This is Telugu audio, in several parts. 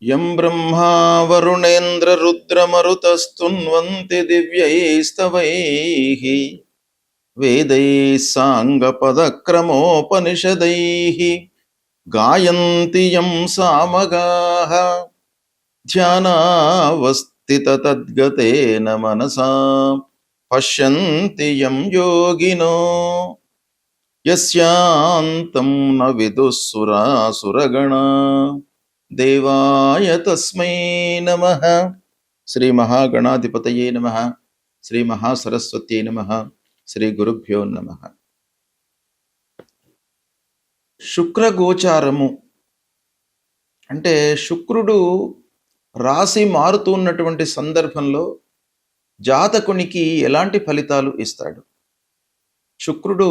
యం బ్రహ్మా వరుణేంద్ర రుద్రమరుతస్తున్వంతి దివ్యైస్తవైః వేదైః సాంగపదక్రమోపనిషదైః గాయంతి యం సామగాః ధ్యానావస్థితతద్గతేన మనసా పశ్యంతి యం యోగినో యస్యాంతం న విదుఃసురాసురగణా దేవాయ తస్మై నమః. శ్రీ మహాగణాధిపతయే నమః. శ్రీ మహాసరస్వత్యై నమః. శ్రీ గురుభ్యో నమః. శుక్రగోచారము అంటే శుక్రుడు రాశి మారుతున్నటువంటి సందర్భంలో జాతకునికి ఎలాంటి ఫలితాలు ఇస్తాడు? శుక్రుడు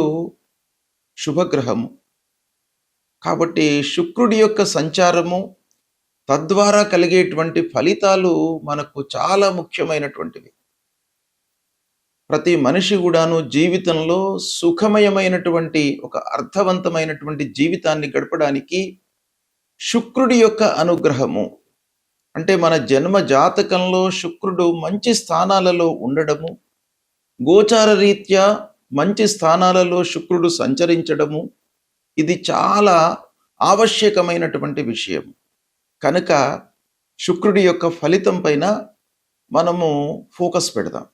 శుభగ్రహము కాబట్టి శుక్రుడి యొక్క సంచారము తద్వారా కలిగేటువంటి ఫలితాలు మనకు చాలా ముఖ్యమైనటువంటివి. ప్రతి మనిషి కూడాను జీవితంలో సుఖమయమైనటువంటి ఒక అర్థవంతమైనటువంటి జీవితాన్ని గడపడానికి శుక్రుడి యొక్క అనుగ్రహము అంటే మన జన్మ జాతకంలో శుక్రుడు మంచి స్థానాలలో ఉండడము, గోచార రీత్యా మంచి స్థానాలలో శుక్రుడు సంచరించడము, ఇది చాలా ఆవశ్యకమైనటువంటి విషయం. కనుక శుక్రుడి యొక్క ఫలితం పైన మనము ఫోకస్ పెడదాం.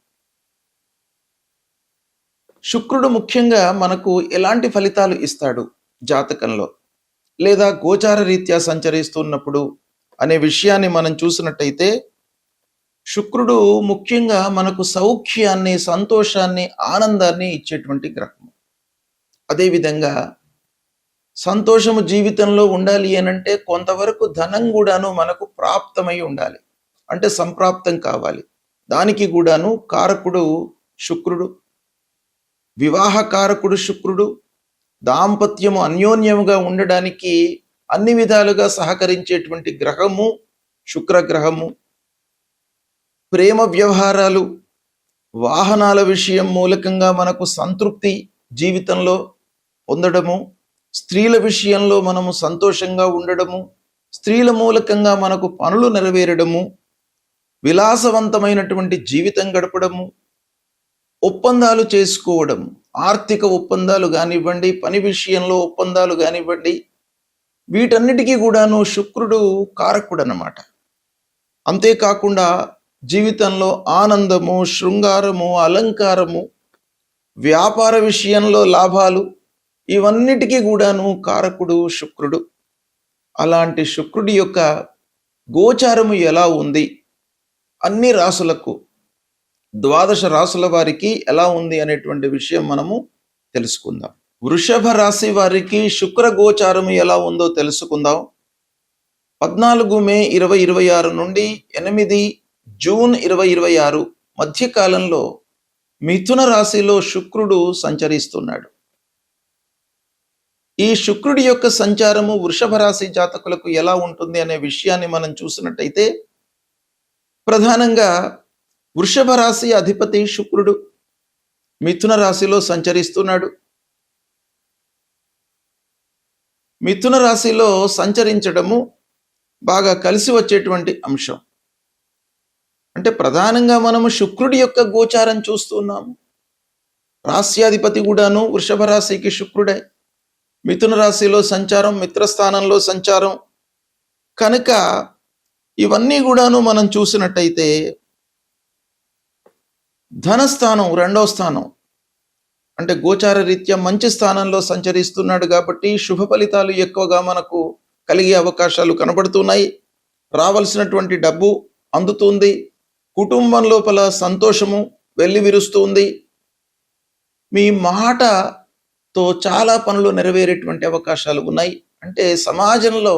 శుక్రుడు ముఖ్యంగా మనకు ఎలాంటి ఫలితాలు ఇస్తాడు జాతకంలో లేదా గోచార రీత్యా సంచరిస్తున్నప్పుడు అనే విషయాన్ని మనం చూసినట్టయితే శుక్రుడు ముఖ్యంగా మనకు సౌఖ్యాన్ని, సంతోషాన్ని, ఆనందాన్ని ఇచ్చేటువంటి గ్రహం. అదేవిధంగా సంతోషము జీవితంలో ఉండాలి అనంటే కొంతవరకు ధనం కూడాను మనకు ప్రాప్తమై ఉండాలి, అంటే సంప్రాప్తం కావాలి. దానికి కూడాను కారకుడు శుక్రుడు, వివాహ కారకుడు శుక్రుడు, దాంపత్యము అన్యోన్యముగా ఉండడానికి అన్ని విధాలుగా సహకరించేటువంటి గ్రహము శుక్రగ్రహము. ప్రేమ వ్యవహారాలు, వాహనాల విషయం మూలకంగా మనకు సంతృప్తి జీవితంలో పొందడము, స్త్రీల విషయంలో మనము సంతోషంగా ఉండడము, స్త్రీల మూలకంగా మనకు పనులు నెరవేరడము, విలాసవంతమైనటువంటి జీవితం గడపడము, ఒప్పందాలు చేసుకోవడం, ఆర్థిక ఒప్పందాలు కానివ్వండి, పని విషయంలో ఒప్పందాలు కానివ్వండి, వీటన్నిటికీ కూడాను శుక్రుడు కారకుడు అన్నమాట. అంతేకాకుండా జీవితంలో ఆనందము, శృంగారము, అలంకారము, వ్యాపార విషయంలో లాభాలు, ఇవన్నిటికీ కూడాను కారకుడు శుక్రుడు. అలాంటి శుక్రుడి యొక్క గోచారము ఎలా ఉంది, అన్ని రాసులకు, ద్వాదశ రాసుల వారికి ఎలా ఉంది అనేటువంటి విషయం మనము తెలుసుకుందాం. వృషభ రాశి వారికి శుక్ర గోచారము ఎలా ఉందో తెలుసుకుందాం. 14 మే 2026 నుండి 8 జూన్ 2026 మధ్యకాలంలో మిథున రాశిలో శుక్రుడు సంచరిస్తున్నాడు. ఈ శుక్రుడి యొక్క సంచారము వృషభ రాశి జాతకులకు ఎలా ఉంటుంది అనే విషయాన్ని మనం చూసినట్టయితే ప్రధానంగా వృషభ రాశి అధిపతి శుక్రుడు మిథున రాశిలో సంచరిస్తున్నాడు. మిథున రాశిలో సంచరించడము బాగా కలిసి వచ్చేటువంటి అంశం. అంటే ప్రధానంగా మనము శుక్రుడి యొక్క గోచారం చూస్తున్నాము. రాశ్యాధిపతి కూడాను వృషభ రాశికి శుక్రుడే. మిథున రాశిలో సంచారం, మిత్రస్థానంలో సంచారం. కనుక ఇవన్నీ కూడాను మనం చూసినట్టయితే ధనస్థానం, 2వ స్థానం, అంటే గోచార రీత్యా మంచి స్థానంలో సంచరిస్తున్నాడు కాబట్టి శుభ ఫలితాలు ఎక్కువగా మనకు కలిగే అవకాశాలు కనబడుతున్నాయి. రావాల్సినటువంటి డబ్బు అందుతుంది. కుటుంబం లోపల సంతోషము వెల్లివిరుస్తుంది. మీ మాటతో చాలా పనులు నెరవేరేటువంటి అవకాశాలు ఉన్నాయి. అంటే సమాజంలో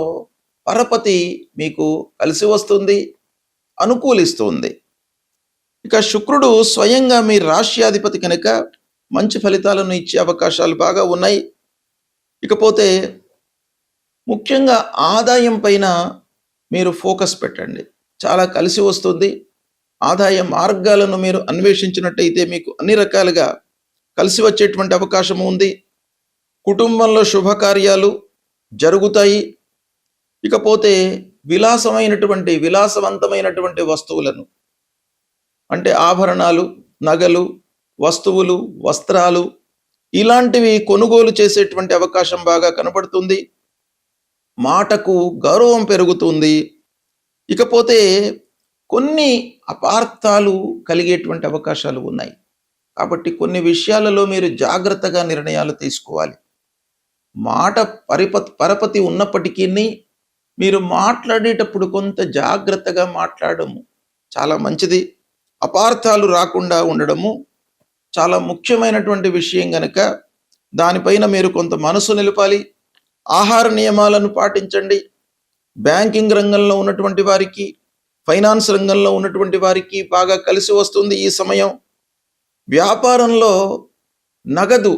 పరపతి మీకు కలిసి వస్తుంది, అనుకూలిస్తుంది. ఇక శుక్రుడు స్వయంగా మీ రాశ్యాధిపతి కనుక మంచి ఫలితాలను ఇచ్చే అవకాశాలు బాగా ఉన్నాయి. ఇకపోతే ముఖ్యంగా ఆదాయం పైన మీరు ఫోకస్ పెట్టండి, చాలా కలిసి వస్తుంది. ఆదాయ మార్గాలను మీరు అన్వేషించినట్టయితే మీకు అన్ని రకాలుగా కలిసి వచ్చేటువంటి అవకాశం ఉంది. కుటుంబంలో శుభకార్యాలు జరుగుతాయి. ఇకపోతే విలాసవంతమైనటువంటి వస్తువులను, అంటే ఆభరణాలు, నగలు, వస్తువులు, వస్త్రాలు ఇలాంటివి కొనుగోలు చేసేటువంటి అవకాశం బాగా కనబడుతుంది. మాటకు గౌరవం పెరుగుతుంది. ఇకపోతే కొన్ని అపార్థాలు కలిగేటువంటి అవకాశాలు ఉన్నాయి. కాబట్టి కొన్ని విషయాలలో మీరు జాగ్రత్తగా నిర్ణయాలు తీసుకోవాలి. మాట పరపతి ఉన్నప్పటికీ మీరు మాట్లాడేటప్పుడు కొంత జాగ్రత్తగా మాట్లాడము చాలా మంచిది. అపార్థాలు రాకుండా ఉండడము చాలా ముఖ్యమైనటువంటి విషయం గనక దానిపైన మీరు కొంత మనసు నిలపాలి. ఆహార నియమాలను పాటించండి. బ్యాంకింగ్ రంగంలో ఉన్నటువంటి వారికి, ఫైనాన్స్ రంగంలో ఉన్నటువంటి వారికి బాగా కలిసి వస్తుంది ఈ సమయం. వ్యాపారంలో నగదు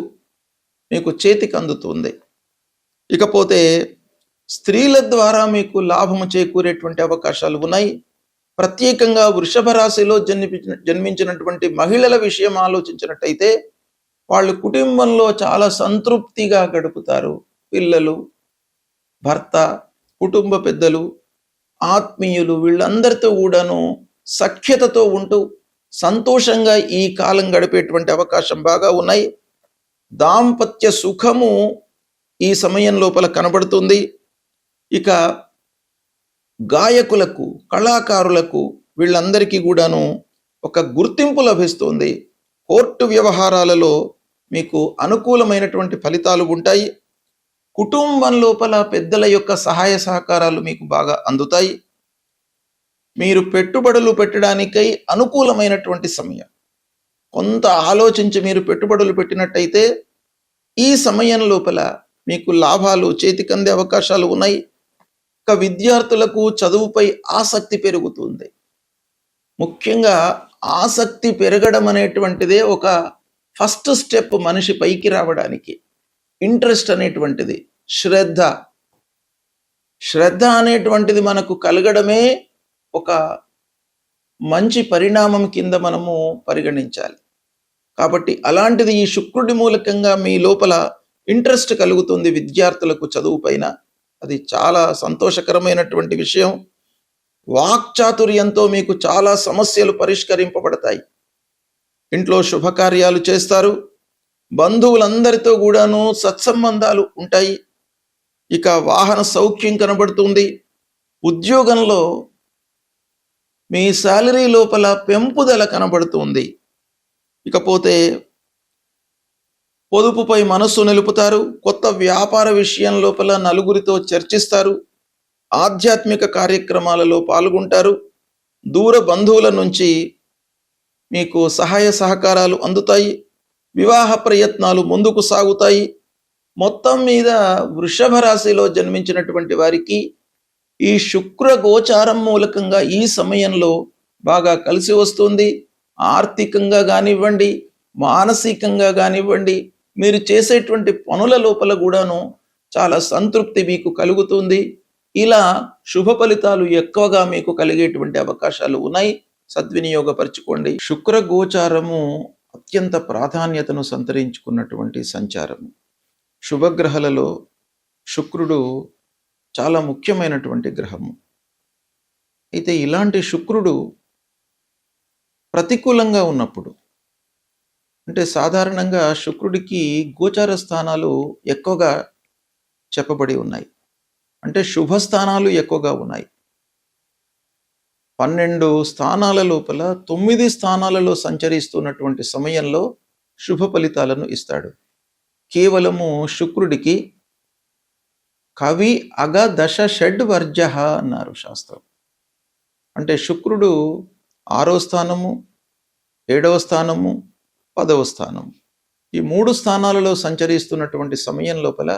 మీకు చేతికి అందుతుంది. ఇకపోతే స్త్రీల ద్వారా మీకు లాభము చేకూరేటువంటి అవకాశాలు ఉన్నాయి. ప్రత్యేకంగా వృషభ రాశిలో జన్మించినటువంటి మహిళల విషయం ఆలోచించినట్టయితే వాళ్ళు కుటుంబంలో చాలా సంతృప్తిగా గడుపుతారు. పిల్లలు, భర్త, కుటుంబ పెద్దలు, ఆత్మీయులు వీళ్ళందరితో కూడాను సఖ్యతతో ఉంటూ సంతోషంగా ఈ కాలం గడిపేటువంటి అవకాశం బాగా ఉన్నాయి. దాంపత్య సుఖము ఈ సమయం లోపల కనబడుతుంది. ఇక గాయకులకు, కళాకారులకు వీళ్ళందరికీ కూడాను ఒక గుర్తింపు లభిస్తుంది. కోర్టు వ్యవహారాలలో మీకు అనుకూలమైనటువంటి ఫలితాలు ఉంటాయి. కుటుంబం లోపల పెద్దల యొక్క సహాయ సహకారాలు మీకు బాగా అందుతాయి. మీరు పెట్టుబడులు పెట్టడానికై అనుకూలమైనటువంటి సమయం. కొంత ఆలోచించి మీరు పెట్టుబడులు పెట్టినట్టయితే ఈ సమయం లోపల మీకు లాభాలు చేతికందే అవకాశాలు ఉన్నాయి. ఇక విద్యార్థులకు చదువుపై ఆసక్తి పెరుగుతుంది. ముఖ్యంగా ఆసక్తి పెరగడం అనేటువంటిదే ఒక ఫస్ట్ స్టెప్ మనిషి పైకి రావడానికి. ఇంట్రెస్ట్ అనేటువంటిది, శ్రద్ధ అనేటువంటిది మనకు కలగడమే ఒక మంచి పరిణామం కింద మనము పరిగణించాలి. కాబట్టి అలాంటిది ఈ శుక్రుడి మూలకంగా మీ లోపల ఇంట్రెస్ట్ కలుగుతుంది విద్యార్థులకు చదువు పైన. అది చాలా సంతోషకరమైనటువంటి విషయం. వాక్చాతుర్యంతో మీకు చాలా సమస్యలు పరిష్కరింపబడతాయి. ఇంట్లో శుభకార్యాలు చేస్తారు. బంధువులందరితో కూడాను సత్సంబంధాలు ఉంటాయి. ఇక వాహన సౌఖ్యం కనబడుతుంది. ఉద్యోగంలో మీ శాలరీ లోపల పెంపుదల కనబడుతుంది. ఇకపోతే పొదుపుపై మనస్సు నిలుపుతారు. కొత్త వ్యాపార విషయం లోపల నలుగురితో చర్చిస్తారు. ఆధ్యాత్మిక కార్యక్రమాలలో పాల్గొంటారు. దూర బంధువుల నుంచి మీకు సహాయ సహకారాలు అందుతాయి. వివాహ ప్రయత్నాలు ముందుకు సాగుతాయి. మొత్తం మీద వృషభ రాశిలో జన్మించినటువంటి వారికి ఈ శుక్ర గోచారం మూలకంగా ఈ సమయంలో బాగా కలిసి వస్తుంది. ఆర్థికంగా కానివ్వండి, మానసికంగా కానివ్వండి, మీరు చేసేటువంటి పనుల లోపల కూడాను చాలా సంతృప్తి మీకు కలుగుతుంది. ఇలా శుభ ఫలితాలు ఎక్కువగా మీకు కలిగేటువంటి అవకాశాలు ఉన్నాయి. సద్వినియోగపరచుకోండి. శుక్ర గోచారము అత్యంత ప్రాధాన్యతను సంతరించుకున్నటువంటి సంచారము. శుభగ్రహాలలో శుక్రుడు చాలా ముఖ్యమైనటువంటి గ్రహము. అయితే ఇలాంటి శుక్రుడు ప్రతికూలంగా ఉన్నప్పుడు, అంటే సాధారణంగా శుక్రుడికి గోచార స్థానాలు ఎక్కువగా చెప్పబడి ఉన్నాయి. అంటే శుభ స్థానాలు ఎక్కువగా ఉన్నాయి. 12 స్థానాల లోపల 9 స్థానాలలో సంచరిస్తున్నటువంటి సమయంలో శుభ ఫలితాలను ఇస్తాడు. కేవలము శుక్రుడికి కవి అగ దశ షడ్ వర్జ అన్నారు శాస్త్రం. అంటే శుక్రుడు 6వ స్థానము, 7వ స్థానము, 10వ స్థానము, ఈ 3 స్థానాలలో సంచరిస్తున్నటువంటి సమయం లోపల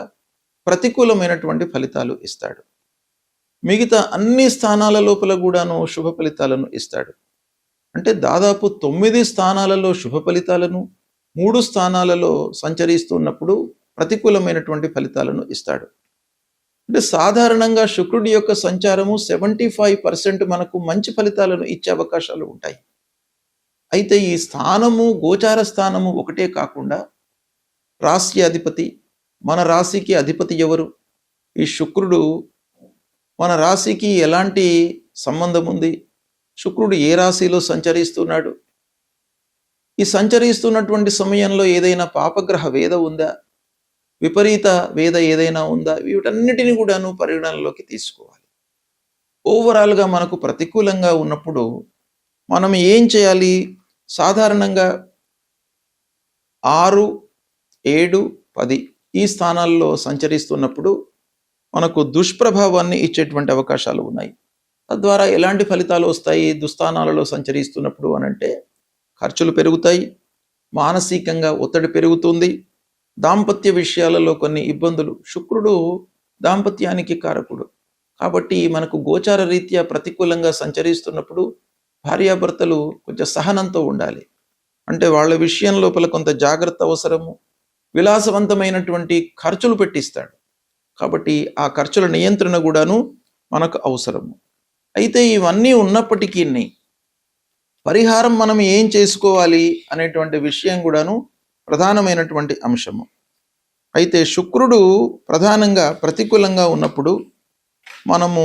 ప్రతికూలమైనటువంటి ఫలితాలు ఇస్తాడు. మిగతా అన్ని స్థానాల లోపల కూడాను శుభ ఫలితాలను ఇస్తాడు. అంటే దాదాపు 9 స్థానాలలో శుభ ఫలితాలను, 3 స్థానాలలో సంచరిస్తున్నప్పుడు ప్రతికూలమైనటువంటి ఫలితాలను ఇస్తాడు. అంటే సాధారణంగా శుక్రుడి యొక్క సంచారము 75% మనకు మంచి ఫలితాలను ఇచ్చే అవకాశాలు ఉంటాయి. అయితే ఈ స్థానము, గోచార స్థానము ఒకటే కాకుండా రాశి అధిపతి, మన రాశికి అధిపతి ఎవరు? ఈ శుక్రుడు మన రాశికి ఎలాంటి సంబంధం ఉంది, శుక్రుడు ఏ రాశిలో సంచరిస్తున్నాడు, ఈ సంచరిస్తున్నటువంటి సమయంలో ఏదైనా పాపగ్రహ వేద ఉందా, విపరీత వేద ఏదైనా ఉందా, వీటన్నిటిని కూడాను పరిగణనలోకి తీసుకోవాలి. ఓవరాల్గా మనకు ప్రతికూలంగా ఉన్నప్పుడు మనం ఏం చేయాలి? సాధారణంగా 6, 7, 10 ఈ స్థానాల్లో సంచరిస్తున్నప్పుడు మనకు దుష్ప్రభావాన్ని ఇచ్చేటువంటి అవకాశాలు ఉన్నాయి. తద్వారా ఎలాంటి ఫలితాలు వస్తాయి దుస్థానాలలో సంచరిస్తున్నప్పుడు అనంటే, ఖర్చులు పెరుగుతాయి, మానసికంగా ఒత్తిడి పెరుగుతుంది, దాంపత్య విషయాలలో కొన్ని ఇబ్బందులు. శుక్రుడు దాంపత్యానికి కారకుడు కాబట్టి మనకు గోచార రీత్యా ప్రతికూలంగా సంచరిస్తున్నప్పుడు భార్యాభర్తలు కొంచెం సహనంతో ఉండాలి. అంటే వాళ్ళ విషయం లోపల కొంత జాగ్రత్త అవసరము. విలాసవంతమైనటువంటి ఖర్చులు పెట్టిస్తాడు కాబట్టి ఆ ఖర్చుల నియంత్రణ కూడాను మనకు అవసరము. అయితే ఇవన్నీ ఉన్నప్పటికీ పరిహారం మనం ఏం చేసుకోవాలి అనేటువంటి విషయం కూడాను ప్రధానమైనటువంటి అంశము. అయితే శుక్రుడు ప్రధానంగా ప్రతికూలంగా ఉన్నప్పుడు మనము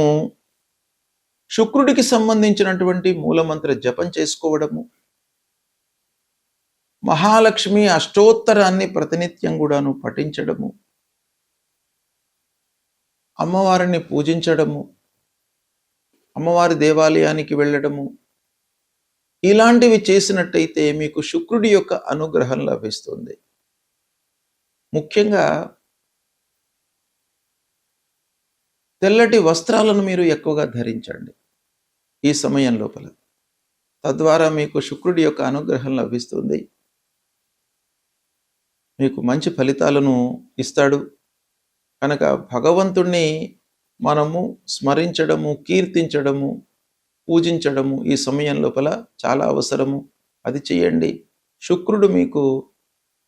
శుక్రుడికి సంబంధించినటువంటి మూలమంత్ర జపం చేసుకోవడము, మహాలక్ష్మి అష్టోత్తరాన్ని ప్రతినిత్యం కూడాను పఠించడము, అమ్మవారిని పూజించడము, అమ్మవారి దేవాలయానికి వెళ్ళడము, ఇలాంటివి చేసినట్టయితే మీకు శుక్రుడి యొక్క అనుగ్రహం లభిస్తుంది. ముఖ్యంగా తెల్లటి వస్త్రాలను మీరు ఎక్కువగా ధరించండి ఈ సమయం లోపల. తద్వారా మీకు శుక్రుడి యొక్క అనుగ్రహం లభిస్తుంది, మీకు మంచి ఫలితాలను ఇస్తాడు. కనుక భగవంతుణ్ణి మనము స్మరించడము, కీర్తించడము, పూజించడము ఈ సమయం లోపల చాలా అవసరము. అది చేయండి. శుక్రుడు మీకు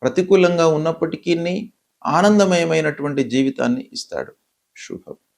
ప్రతికూలంగా ఉన్నప్పటికీ ఆనందమయమైనటువంటి జీవితాన్ని ఇస్తాడు. శుభం.